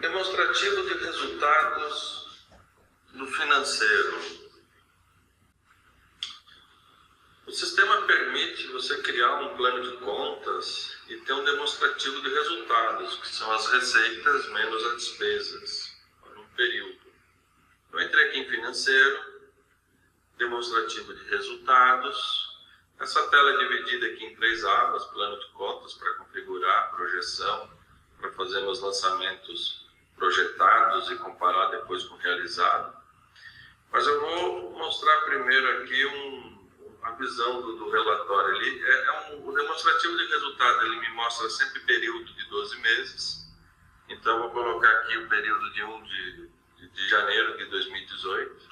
Demonstrativo de resultados do financeiro. O sistema permite você criar um plano de contas e ter um demonstrativo de resultados, que são as receitas menos as despesas, por um período. Eu entrei aqui em financeiro, demonstrativo de resultados. Essa tela é dividida aqui em 3 abas: plano de contas para configurar, projeção, para fazer meus lançamentos projetados e comparar depois com o realizado. Mas eu vou mostrar primeiro aqui a visão do relatório ali. O demonstrativo de resultado, ele me mostra sempre período de 12 meses. Então eu vou colocar aqui o período de 1 de janeiro de 2018,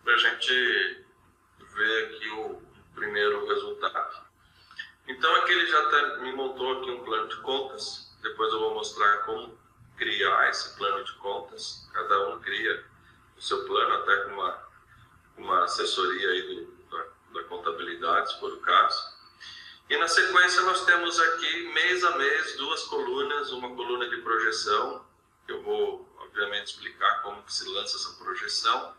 para a gente ver aqui o primeiro resultado. Então aqui ele já me montou aqui um plano de contas. Depois eu vou mostrar como criar esse plano de contas. Cada um cria o seu plano, até com uma assessoria aí da contabilidade, se for o caso. E na sequência nós temos aqui, mês a mês, 2 colunas. Uma coluna de projeção, que eu vou, obviamente, explicar como que se lança essa projeção,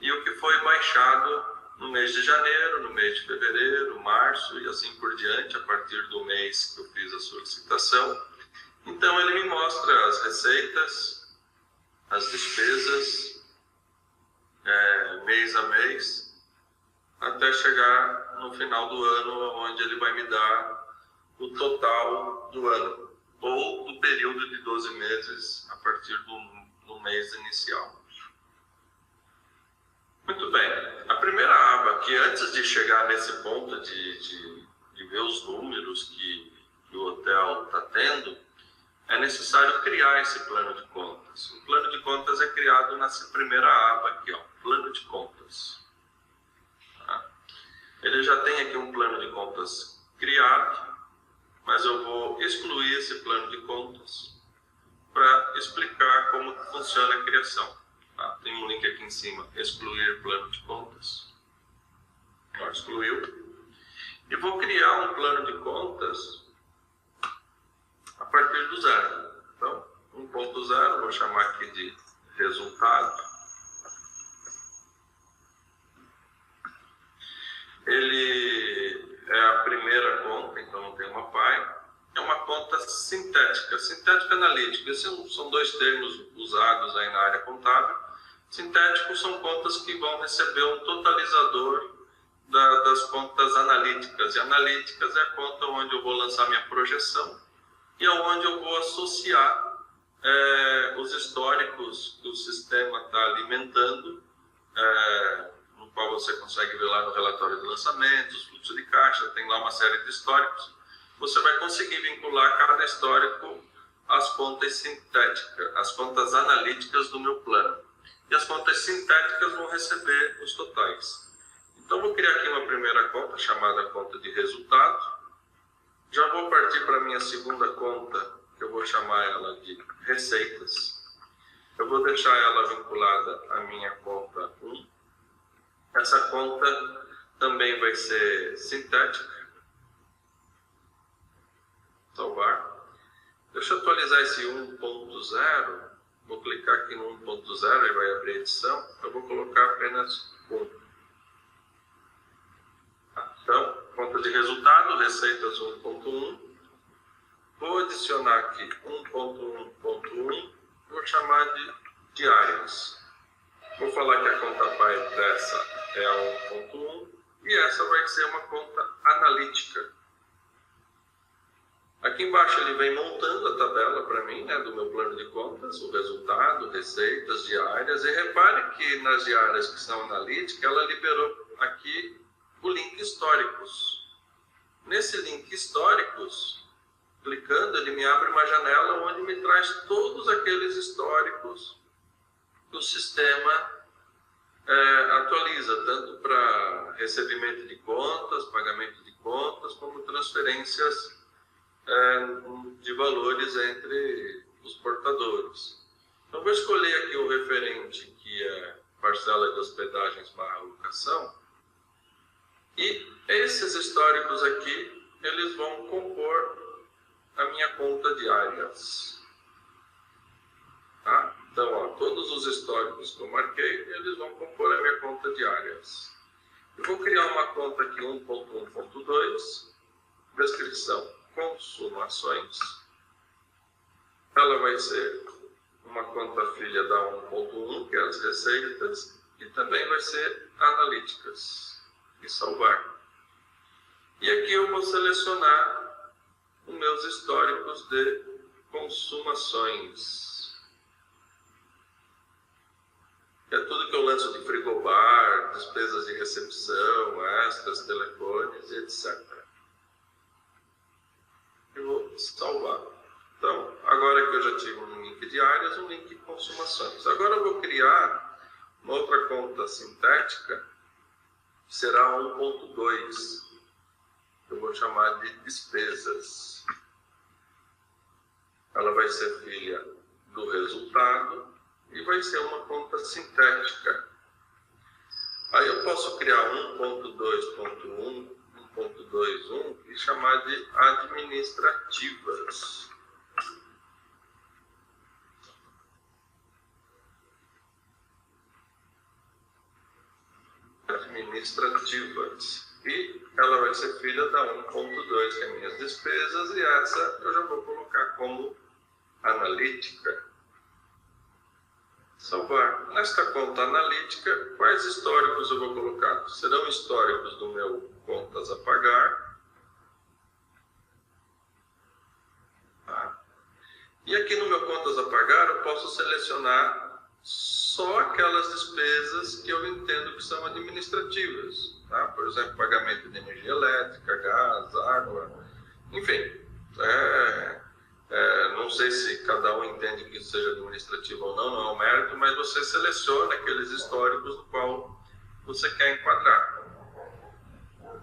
e o que foi baixado no mês de janeiro, no mês de fevereiro, março e assim por diante, a partir do mês que eu fiz a solicitação. Então ele me mostra as receitas, as despesas, mês a mês, até chegar no final do ano, onde ele vai me dar o total do ano, ou do período de 12 meses, a partir do mês inicial. Muito bem, a primeira aba, que antes de chegar nesse ponto de ver os números que o hotel está tendo, é necessário criar esse plano de contas. O plano de contas é criado nessa primeira aba aqui, ó, plano de contas. Tá? Ele já tem aqui um plano de contas criado, mas eu vou excluir esse plano de contas para explicar como funciona a criação. Tá? Tem um link aqui em cima, excluir plano de contas. Ó, excluiu. E vou criar um plano de contas a partir do zero. Então, 1.0, vou chamar aqui de resultado. Ele é a primeira conta, então não tem uma PAI. É uma conta sintética, sintética analítica. Esses são 2 termos usados aí na área contábil. Sintéticos são contas que vão receber um totalizador das contas analíticas. E analíticas é a conta onde eu vou lançar minha projeção e aonde eu vou associar os históricos que o sistema está alimentando, no qual você consegue ver lá no relatório de lançamentos, fluxo de caixa, tem lá uma série de históricos. Você vai conseguir vincular cada histórico às contas sintéticas, às contas analíticas do meu plano. E as contas sintéticas vão receber os totais. Então vou criar aqui uma primeira conta, chamada conta de resultado. Já vou partir para a minha segunda conta, que eu vou chamar ela de receitas. Eu vou deixar ela vinculada à minha conta 1. Essa conta também vai ser sintética. Salvar. Deixa eu atualizar esse 1.0. Vou clicar aqui no 1.0 e vai abrir a edição. Eu vou colocar apenas 1. Então, conta de resultado, receitas 1.1. Vou adicionar aqui 1.1.1. Vou chamar de diárias. Vou falar que a conta PAI dessa é a 1.1 e essa vai ser uma conta analítica. Aqui embaixo ele vem montando a tabela para mim, né, do meu plano de contas, o resultado, receitas, diárias. E repare que nas diárias que são analíticas, ela liberou aqui o link históricos. Nesse link históricos, clicando, ele me abre uma janela onde me traz todos aqueles históricos que o sistema atualiza, tanto para recebimento de contas, pagamento de contas, como transferências de valores entre os portadores. Então vou escolher aqui o referente, que é parcela de hospedagens / locação. E esses históricos aqui, eles vão compor a minha conta de áreas. Tá? Então, ó, todos os históricos que eu marquei, eles vão compor a minha conta de áreas. Eu vou criar uma conta aqui 1.1.2, descrição, consumações. Ela vai ser uma conta filha da 1.1, que é as receitas, e também vai ser analíticas, e salvar. E aqui eu vou selecionar os meus históricos de consumações. É tudo que eu lanço de frigobar, despesas de recepção, extras, telefones, etc. Eu vou salvar. Então, agora que eu já tive um link de áreas, um link de consumações. Agora eu vou criar uma outra conta sintética, que será 1.2. Eu vou chamar de despesas. Ela vai ser filha do resultado e vai ser uma conta sintética. Aí eu posso criar 1.2.1, 1.2.1 e chamar de administrativas. Administrativas. E ela vai ser filha da 1.2, que é minhas despesas, e essa eu já vou colocar como analítica. Salvar. Nesta conta analítica, quais históricos eu vou colocar? Serão históricos do meu contas a pagar. Tá? E aqui no meu contas a pagar, eu posso selecionar só aquelas despesas que eu entendo que são administrativas. Tá? Por exemplo, pagamento de energia elétrica, gás, água, enfim. Não sei se cada um entende que isso seja administrativo ou não, não é um mérito, mas você seleciona aqueles históricos no qual você quer enquadrar.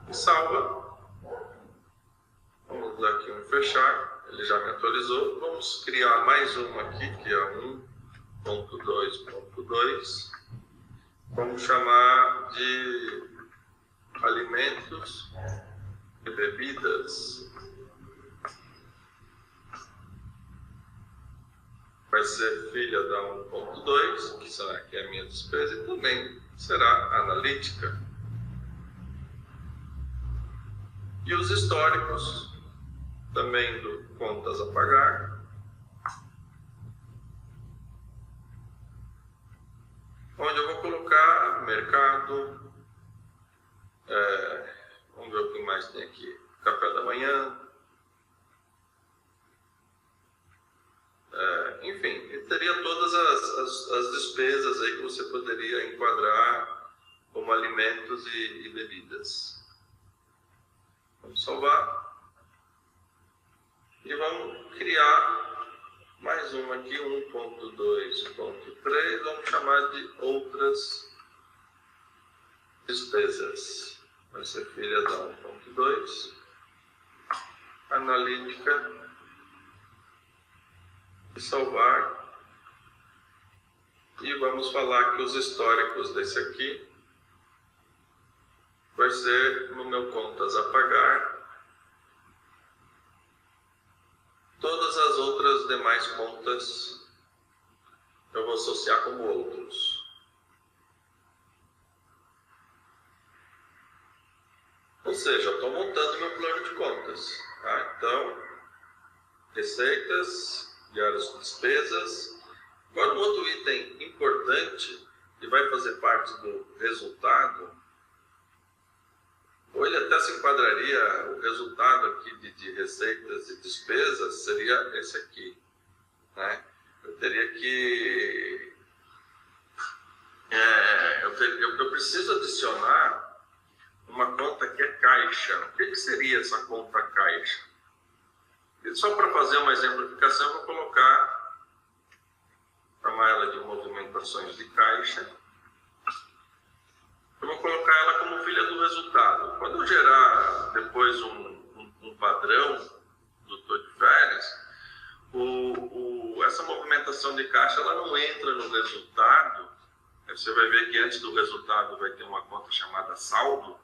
E salva. Vamos dar aqui um fechar, ele já me atualizou. Vamos criar mais uma aqui, que é 1.2.2. Vamos chamar de alimentos e bebidas. Vai ser filha da 1.2, que é a minha despesa, e também será analítica. E os históricos, também do contas a pagar. Onde eu vou colocar mercado, vamos ver o que mais tem aqui, café da manhã, enfim, teria todas as despesas aí que você poderia enquadrar como alimentos e bebidas. Vamos salvar e vamos criar mais uma aqui, 1.2.3, vamos chamar de outras despesas. Vai ser filha da 1.2, analítica, e salvar. E vamos falar que os históricos desse aqui vai ser no meu contas a pagar. Todas as outras demais contas eu vou associar como outros. Ou seja, eu estou montando meu plano de contas. Tá? Então, receitas, diários de despesas. Agora, um outro item importante que vai fazer parte do resultado, ou ele até se enquadraria, o resultado aqui de receitas e despesas seria esse aqui. Né? Eu teria que... eu preciso adicionar uma conta que é caixa. O que seria essa conta caixa? E só para fazer uma exemplificação, eu vou chamar ela de movimentações de caixa. Eu vou colocar ela como filha do resultado. Quando eu gerar depois um padrão do Tô de Férias, essa movimentação de caixa ela não entra no resultado. Você vai ver que antes do resultado vai ter uma conta chamada saldo.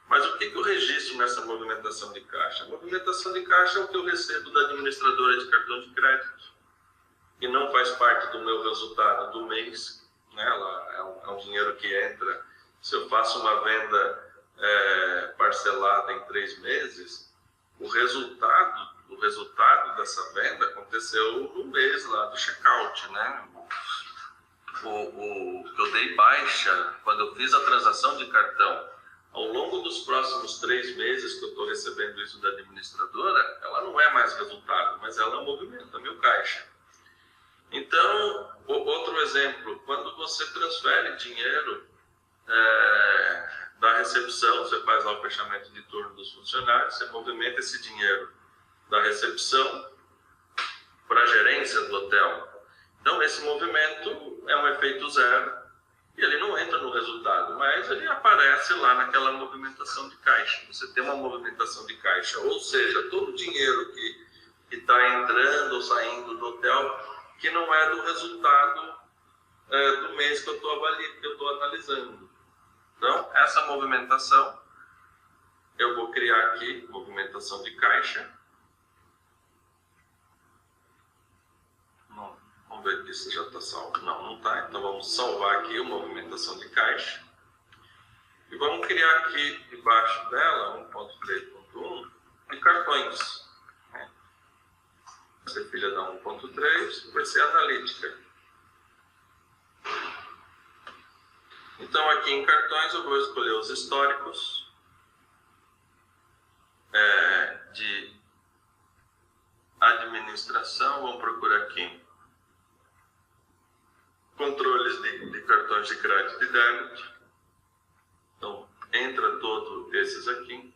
Mas o que eu registro nessa movimentação de caixa? A movimentação de caixa é o que eu recebo da administradora de cartão de crédito. que não faz parte do meu resultado do mês, né? É um dinheiro que entra. Se eu faço uma venda parcelada em 3 meses, o resultado dessa venda aconteceu no mês lá do checkout, né? O que eu dei baixa quando eu fiz a transação de cartão, ao longo dos próximos 3 meses que eu estou recebendo isso da administradora, ela não é mais resultado, mas ela movimenta meu caixa. Então, outro exemplo, quando você transfere dinheiro da recepção, você faz lá o fechamento de turno dos funcionários, você movimenta esse dinheiro da recepção para a gerência do hotel. Então, esse movimento é um efeito zero e ele não entra no resultado, mas ele aparece lá naquela movimentação de caixa. Você tem uma movimentação de caixa, ou seja, todo o dinheiro que está entrando ou saindo do hotel, que não é do resultado do mês que eu estou analisando. Então, essa movimentação, eu vou criar aqui, movimentação de caixa. Vamos ver aqui se já está salvo. Não está. Então, vamos salvar aqui a movimentação de caixa. E vamos criar aqui, debaixo dela, 1.3.1, de cartões. Vai ser filha da 1.3, vai ser analítica. Então, aqui em cartões, eu vou escolher os históricos de administração. Vamos procurar aqui controles de cartões de crédito e débito. Então, entra todos esses aqui.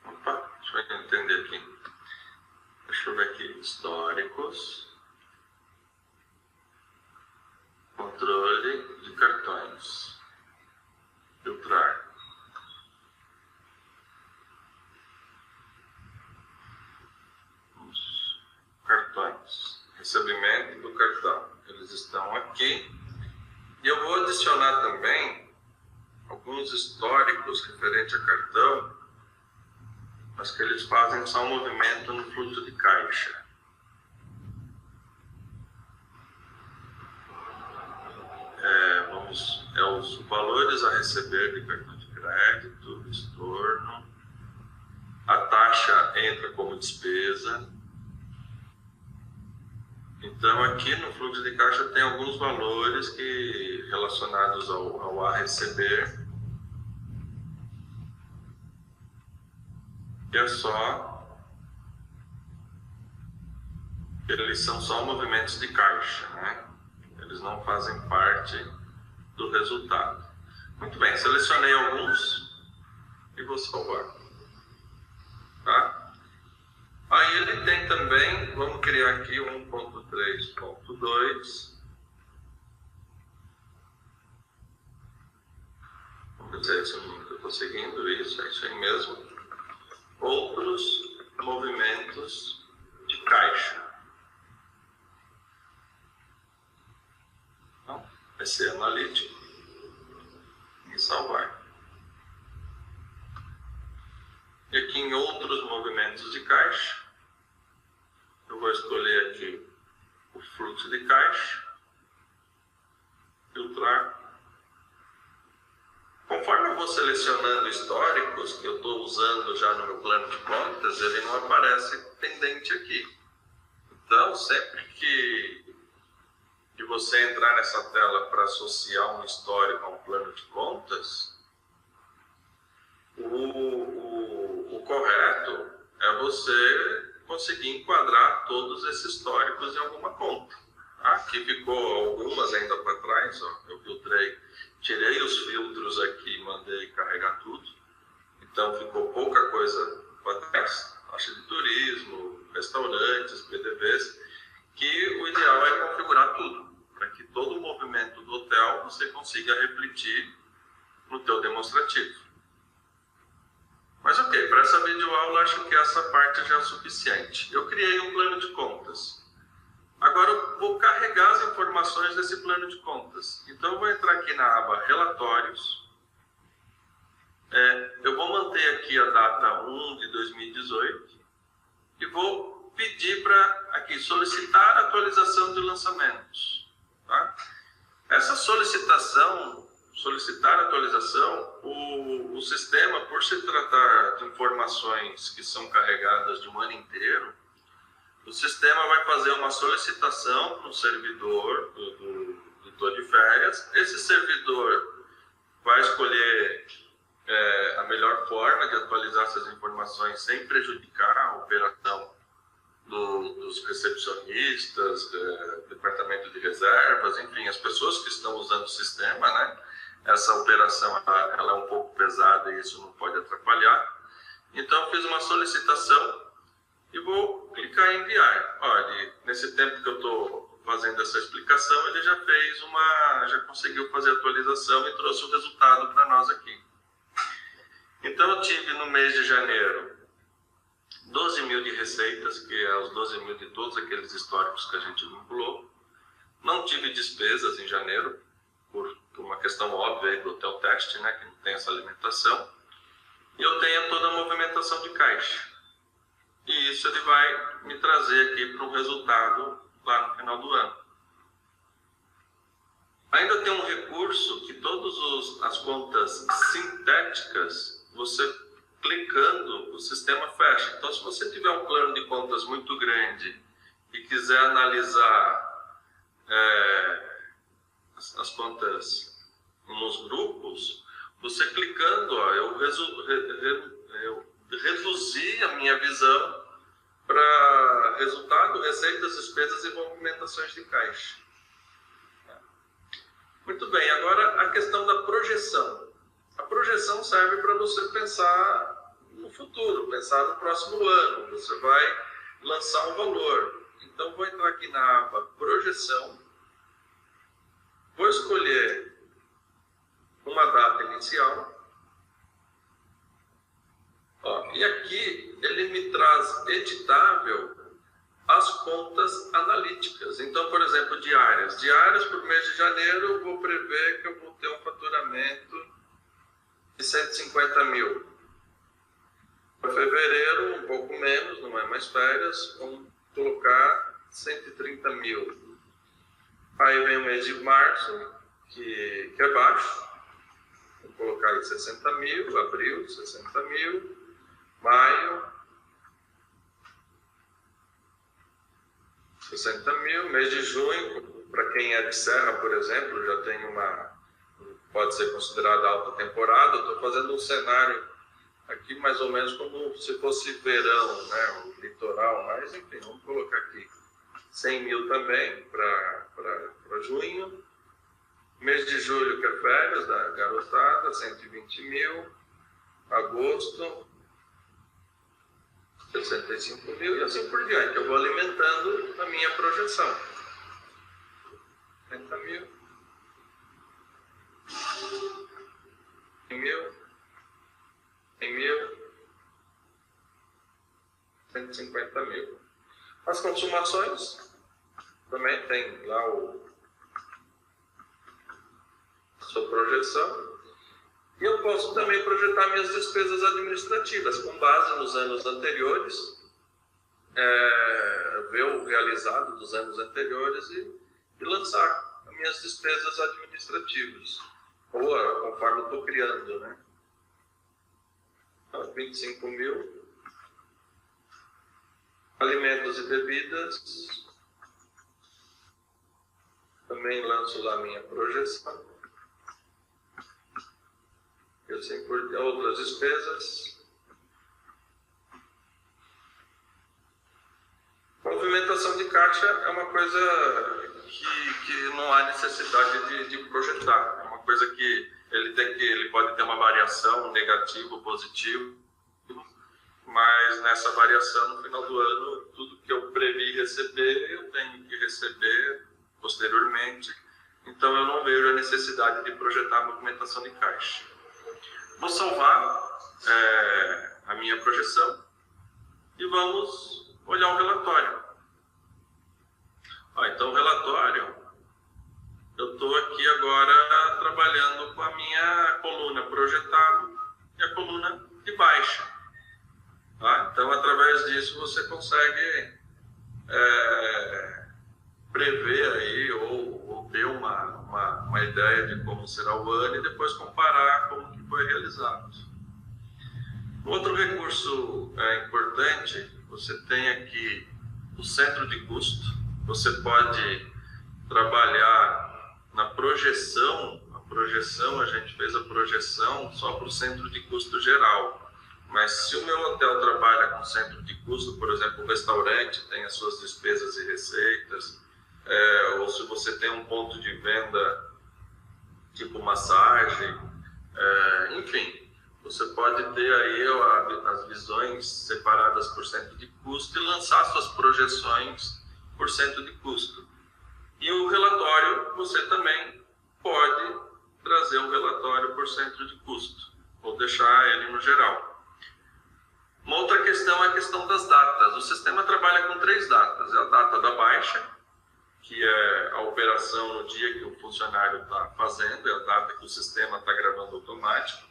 Opa, deixa eu entender aqui. Deixa eu ver aqui, históricos, controle de cartões, filtrar. Cartões, recebimento do cartão, eles estão aqui. E eu vou adicionar também alguns históricos referentes a cartão, mas que eles fazem só um movimento no fluxo de caixa. Os valores a receber de cartão de crédito, estorno, a taxa entra como despesa. Então, aqui no fluxo de caixa tem alguns valores relacionados ao a receber. E eles são só movimentos de caixa, né? Eles não fazem parte do resultado. Muito bem, selecionei alguns e vou salvar. Tá? Aí ele tem também, vamos criar aqui 1.3.2. Vamos ver se é esse o número que eu estou seguindo. Isso, é isso aí mesmo. Outros movimentos de caixa. Então, vai ser analítico e salvar. E aqui em outros movimentos de caixa, eu vou escolher aqui o fluxo de caixa, filtrar. Conforme eu vou selecionando históricos que eu estou usando já no meu plano de contas, ele não aparece pendente aqui. Então, sempre que você entrar nessa tela para associar um histórico a um plano de contas, o correto é você conseguir enquadrar todos esses históricos em alguma conta. Aqui ficou algumas ainda para trás, ó, eu filtrei, tirei os filtros aqui e mandei carregar tudo. Então ficou pouca coisa para trás, taxa de turismo, restaurantes, PDVs, que o ideal é configurar tudo, para que todo o movimento do hotel você consiga refletir no teu demonstrativo. Mas ok, para essa videoaula acho que essa parte já é suficiente. Eu criei um plano de contas. Agora eu vou carregar as informações desse plano de contas. Então eu vou entrar aqui na aba Relatórios, aqui a data 1 de 2018 e vou pedir para aqui solicitar atualização de lançamentos. Tá? Essa solicitar atualização, o sistema, por se tratar de informações que são carregadas de um ano inteiro, o sistema vai fazer uma solicitação para um servidor do editor de férias. Esse servidor vai escolher a melhor forma de atualizar essas informações sem prejudicar a operação dos recepcionistas, departamento de reservas, enfim, as pessoas que estão usando o sistema, né? Essa operação ela é um pouco pesada e isso não pode atrapalhar. Então, eu fiz uma solicitação e vou clicar em enviar. Olha, nesse tempo que eu estou fazendo essa explicação, ele já conseguiu fazer a atualização e trouxe o resultado para nós aqui. Então, eu tive no mês de janeiro 12 mil de receitas, que é os 12 mil de todos aqueles históricos que a gente vinculou. Não tive despesas em janeiro, por uma questão óbvia aí do hotel teste, né, que não tem essa alimentação. E eu tenho toda a movimentação de caixa. E isso ele vai me trazer aqui para um resultado lá no final do ano. Ainda tem um recurso que todas as contas sintéticas, você clicando, o sistema fecha. Então, se você tiver um plano de contas muito grande e quiser analisar as contas nos grupos, você clicando, ó, eu reduzi a minha visão para resultado, receitas, despesas e movimentações de caixa. Muito bem, agora a questão da projeção. A projeção serve para você pensar no futuro, pensar no próximo ano. Você vai lançar um valor. Então, vou entrar aqui na aba projeção. Vou escolher uma data inicial. Ó, e aqui ele me traz editável as contas analíticas. Então, por exemplo, diárias. Diárias para o mês de janeiro, eu vou prever que eu vou ter um faturamento de 150 mil. Para fevereiro, um pouco menos, não é mais férias, vamos colocar 130 mil. Aí vem o mês de março, que é baixo, vou colocar aí 60 mil, abril, 60 mil, maio, 60 mil, mês de junho, para quem é de Serra, por exemplo, já tem pode ser considerada alta temporada. Eu estou fazendo um cenário aqui mais ou menos como se fosse verão, né, o litoral, mas enfim, vamos colocar aqui 100 mil também para junho. Mês de julho, que é férias da garotada, 120 mil. Agosto, 65 mil e assim por diante. Eu vou alimentando a minha projeção. 30 mil. 100 mil. 100 mil. 150 mil. As consumações, também tem lá a sua projeção. E eu posso também projetar minhas despesas administrativas com base nos anos anteriores, ver o realizado dos anos anteriores e lançar as minhas despesas administrativas, ou conforme eu estou criando, né? 25 mil. Alimentos e bebidas, também lanço lá minha projeção. E assim por outras despesas. Movimentação de caixa é uma coisa que não há necessidade de projetar. É uma coisa que ele pode ter uma variação negativa ou positiva, mas nessa variação no final do ano, tudo que eu previ receber, eu tenho que receber posteriormente. Então eu não vejo a necessidade de projetar a movimentação de caixa. Vou salvar a minha projeção e vamos olhar o relatório. Então o relatório, eu estou aqui agora trabalhando com a minha coluna projetado e a coluna de baixa. Tá? Então, através disso, você consegue prever aí ou ter uma ideia de como será o ano e depois comparar como que foi realizado. Outro recurso importante, você tem aqui o centro de custo. Você pode trabalhar na projeção. A gente fez a projeção só para o centro de custo geral. Mas se o meu hotel trabalha com centro de custo, por exemplo, o restaurante tem as suas despesas e receitas, ou se você tem um ponto de venda tipo massagem, enfim, você pode ter aí as visões separadas por centro de custo e lançar suas projeções por centro de custo. E o relatório, você também pode trazer um relatório por centro de custo, ou deixar ele no geral. Uma outra questão é a questão das datas. O sistema trabalha com 3 datas. É a data da baixa, que é a operação no dia que o funcionário está fazendo, é a data que o sistema está gravando automático.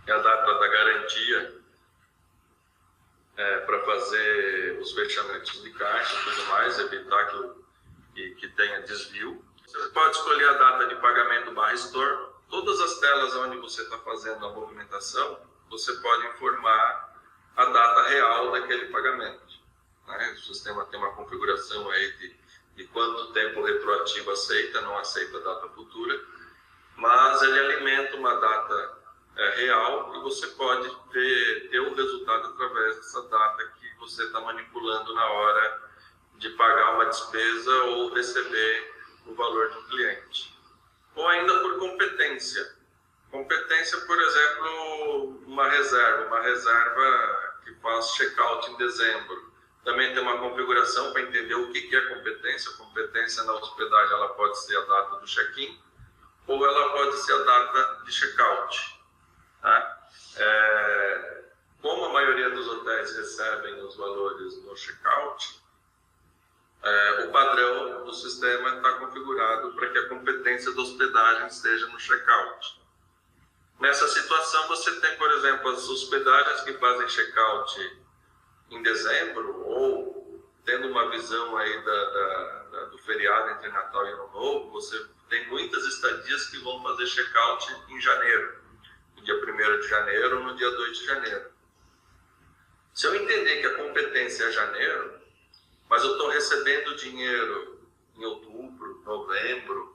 É a data da garantia para fazer os fechamentos de caixa e tudo mais, evitar que tenha desvio. Você pode escolher a data de pagamento /store. Todas as telas onde você está fazendo a movimentação, você pode informar a data real daquele pagamento. Né? O sistema tem uma configuração aí de quanto tempo retroativo aceita, não aceita data futura, mas ele alimenta uma data real e você pode ter o resultado através dessa data que você está manipulando na hora de pagar uma despesa ou receber o valor do cliente. Ou ainda por competência. Competência, por exemplo, uma reserva que faz check-out em dezembro. Também tem uma configuração para entender o que é competência. Competência na hospedagem ela pode ser a data do check-in ou ela pode ser a data de check-out. Tá? Como a maioria dos hotéis recebem os valores no check-out, o padrão do sistema está configurado para que a competência da hospedagem esteja no check-out. Nessa situação, você tem, por exemplo, as hospedagens que fazem check-out em dezembro, ou tendo uma visão aí do feriado entre Natal e Ano Novo, você tem muitas estadias que vão fazer check-out em janeiro, no dia 1º de janeiro ou no dia 2 de janeiro. Se eu entender que a competência é janeiro, mas eu estou recebendo dinheiro em outubro, novembro,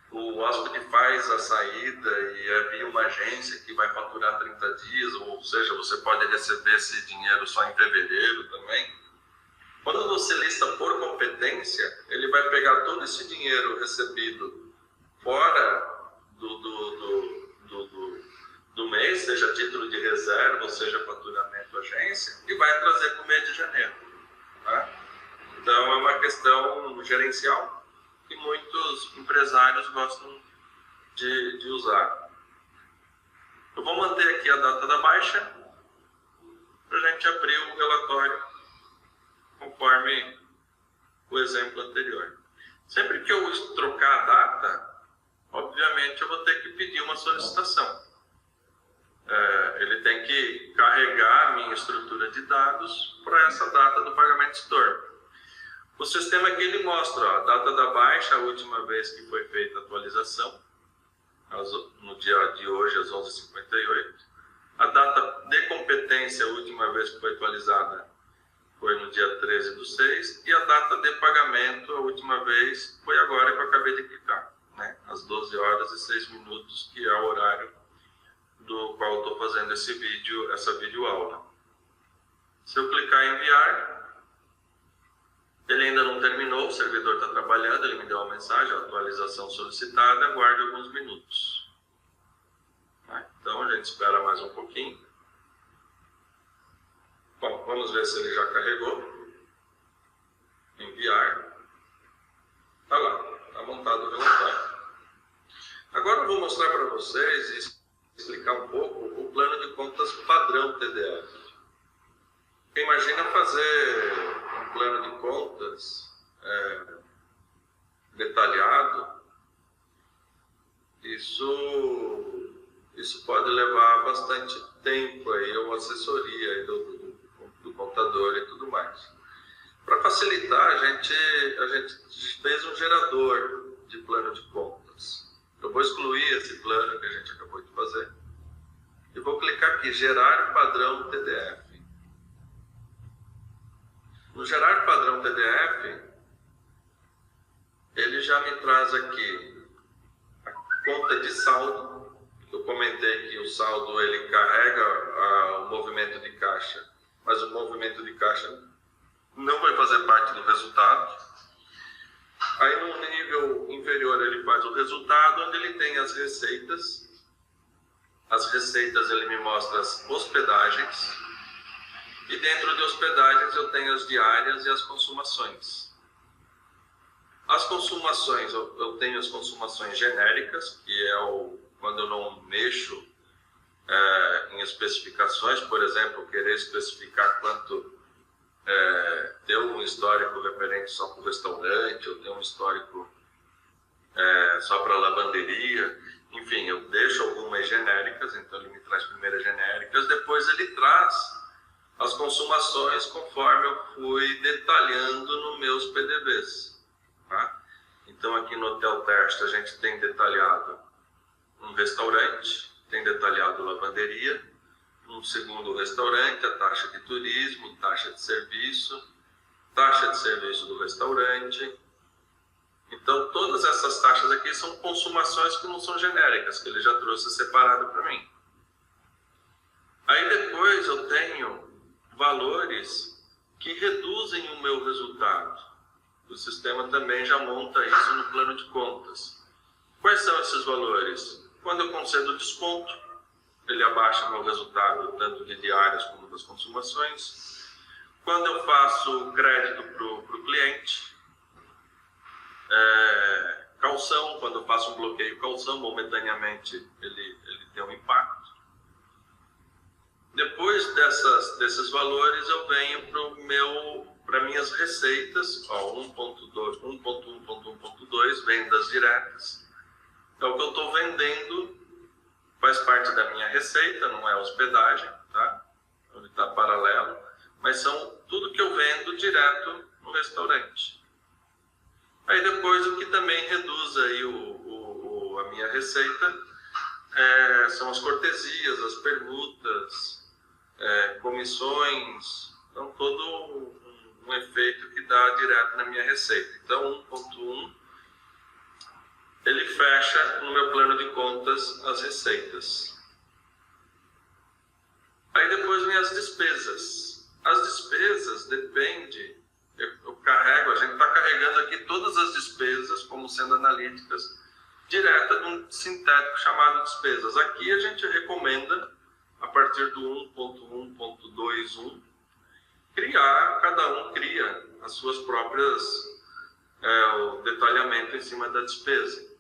o hóspede faz a saída e é via uma agência que vai faturar 30 dias, ou seja, você pode receber esse dinheiro só em fevereiro também. Quando você lista por competência, ele vai pegar todo esse dinheiro recebido fora do mês, seja título de reserva, ou seja faturamento agência, e vai trazer para o mês de janeiro. Tá? Então é uma questão gerencial que muitos empresários gostam de usar. Eu vou manter aqui a data da baixa para a gente abrir o relatório conforme o exemplo anterior. Sempre que eu trocar a data, obviamente eu vou ter que pedir uma solicitação. Ele tem que carregar a minha estrutura de dados para essa data do pagamento store. O sistema aqui ele mostra a data da baixa, a última vez que foi feita a atualização, no dia de hoje às 11h58. A data de competência, a última vez que foi atualizada, foi no dia 13/6. E a data de pagamento, a última vez, foi agora que eu acabei de clicar, né? Às 12h06, que é o horário do qual eu estou fazendo essa videoaula. Se eu clicar em enviar, ele ainda não terminou, o servidor está trabalhando, ele me deu uma mensagem, a atualização solicitada, aguarde alguns minutos. Então a gente espera mais um pouquinho. Bom, vamos ver se ele já carregou. Enviar. Está lá, está montado o relatório. Agora eu vou mostrar para vocês e explicar um pouco o plano de contas padrão TDF. Imagina fazer um plano de contas detalhado. Isso isso pode levar bastante tempo aí, ou assessoria aí do contador e tudo mais. Para facilitar, a gente fez um gerador de plano de contas. Eu vou excluir esse plano que a gente acabou de fazer e vou clicar aqui, gerar padrão TDF. No gerar padrão TDF, ele já me traz aqui a conta de saldo. Eu comentei que o saldo ele carrega o movimento de caixa, mas o movimento de caixa não vai fazer parte do resultado. Aí no nível inferior ele faz o resultado, onde ele tem as receitas. As receitas ele me mostra as hospedagens. E dentro de hospedagens eu tenho as diárias e as consumações. As consumações, eu tenho as consumações genéricas, que é quando eu não mexo em especificações, por exemplo, querer especificar quanto ter um histórico referente só para o restaurante, ou ter um histórico só para a lavanderia. Enfim, eu deixo algumas genéricas, então ele me traz primeiro as genéricas, depois ele traz as consumações conforme eu fui detalhando nos meus PDVs. Tá? Então aqui no Hotel Teste a gente tem detalhado um restaurante, tem detalhado lavanderia, um segundo restaurante, a taxa de turismo, taxa de serviço do restaurante. Então todas essas taxas aqui são consumações que não são genéricas, que ele já trouxe separado para mim. Aí depois eu tenho valores que reduzem o meu resultado. O sistema também já monta isso no plano de contas. Quais são esses valores? Quando eu concedo desconto, ele abaixa meu resultado tanto de diárias como das consumações. Quando eu faço crédito para o cliente, calção, quando eu faço um bloqueio calção, momentaneamente ele tem um impacto. Depois desses valores, eu venho para minhas receitas, 1.1.1.2, vendas diretas. É o que eu estou vendendo, faz parte da minha receita, não é hospedagem, tá? Ele está paralelo, mas são tudo que eu vendo direto no restaurante. Aí depois o que também reduz aí a minha receita são as cortesias, as permutas, comissões, então todo um efeito que dá direto na minha receita. Então 1.1 ele fecha no meu plano de contas as receitas. Aí depois vem as despesas. As despesas depende, eu carrego, a gente está carregando aqui todas as despesas como sendo analíticas direta de um sintético chamado despesas. Aqui a gente recomenda, a partir do 1.1.21, cada um cria as suas próprias, o detalhamento em cima da despesa.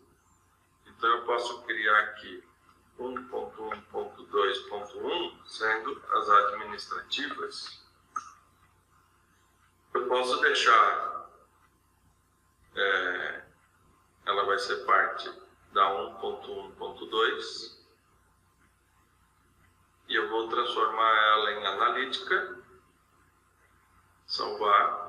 Então eu posso criar aqui 1.1.2.1, sendo as administrativas. Eu posso deixar, ela vai ser parte da 1.1.2 e eu vou transformar ela em analítica, salvar.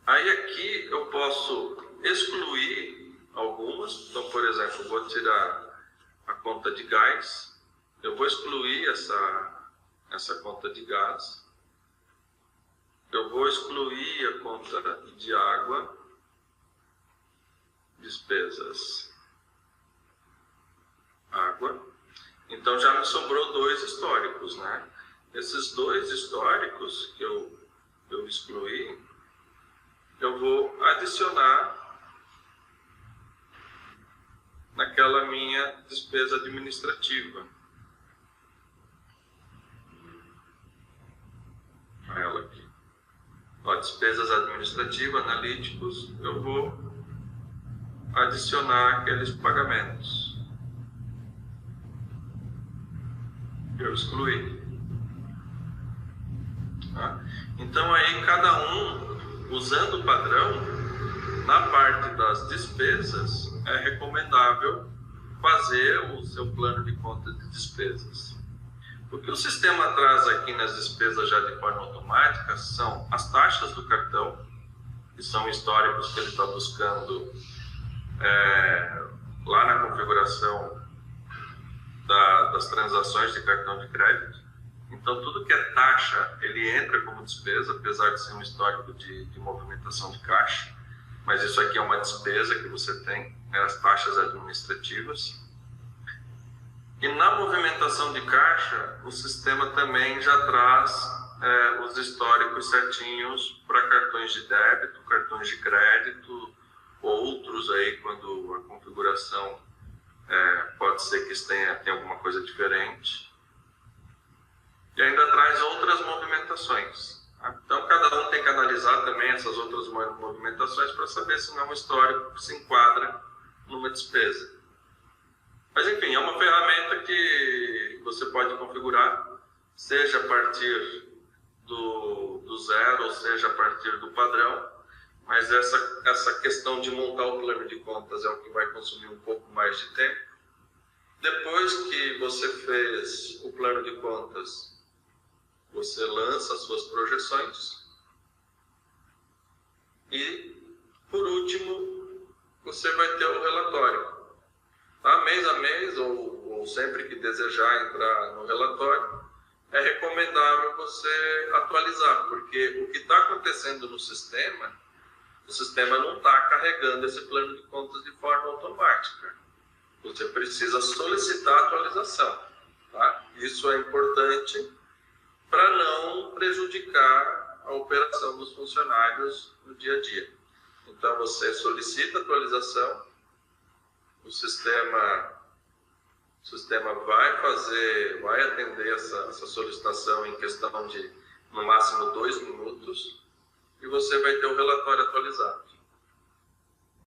Aí aqui eu posso excluir algumas, então por exemplo, eu vou tirar a conta de gás, eu vou excluir essa conta de gás, eu vou excluir a conta de água, despesas, água, então já me sobrou 2 históricos, né? Esses 2 históricos que eu excluí, eu vou adicionar naquela minha despesa administrativa. Ela aqui. Despesas administrativas, analíticos, eu vou adicionar aqueles pagamentos que eu excluí. Tá? Então aí cada um, usando o padrão, na parte das despesas, é recomendável fazer o seu plano de conta de despesas. O que o sistema traz aqui nas despesas já de forma automática são as taxas do cartão, que são históricos que ele está buscando lá na configuração das transações de cartão de crédito. Então, tudo que é taxa, ele entra como despesa, apesar de ser um histórico de movimentação de caixa. Mas isso aqui é uma despesa que você tem, as taxas administrativas. E na movimentação de caixa, o sistema também já traz os históricos certinhos para cartões de débito, cartões de crédito, outros aí quando a configuração pode ser que tenha alguma coisa diferente. E ainda traz outras movimentações. Então, cada um tem que analisar também essas outras movimentações para saber se não é um histórico que se enquadra numa despesa. Mas, enfim, é uma ferramenta que você pode configurar, seja a partir do zero, ou seja a partir do padrão, mas essa questão de montar o plano de contas é o que vai consumir um pouco mais de tempo. Depois que você fez o plano de contas, você lança as suas projeções e, por último, você vai ter o relatório. Tá? Mês a mês, ou sempre que desejar entrar no relatório, é recomendável você atualizar, porque o que está acontecendo no sistema, o sistema não está carregando esse plano de contas de forma automática. Você precisa solicitar a atualização. Tá? Isso é importante para não prejudicar a operação dos funcionários no dia a dia. Então, você solicita a atualização, o sistema vai atender essa solicitação em questão de, no máximo, 2 minutos, e você vai ter o relatório atualizado.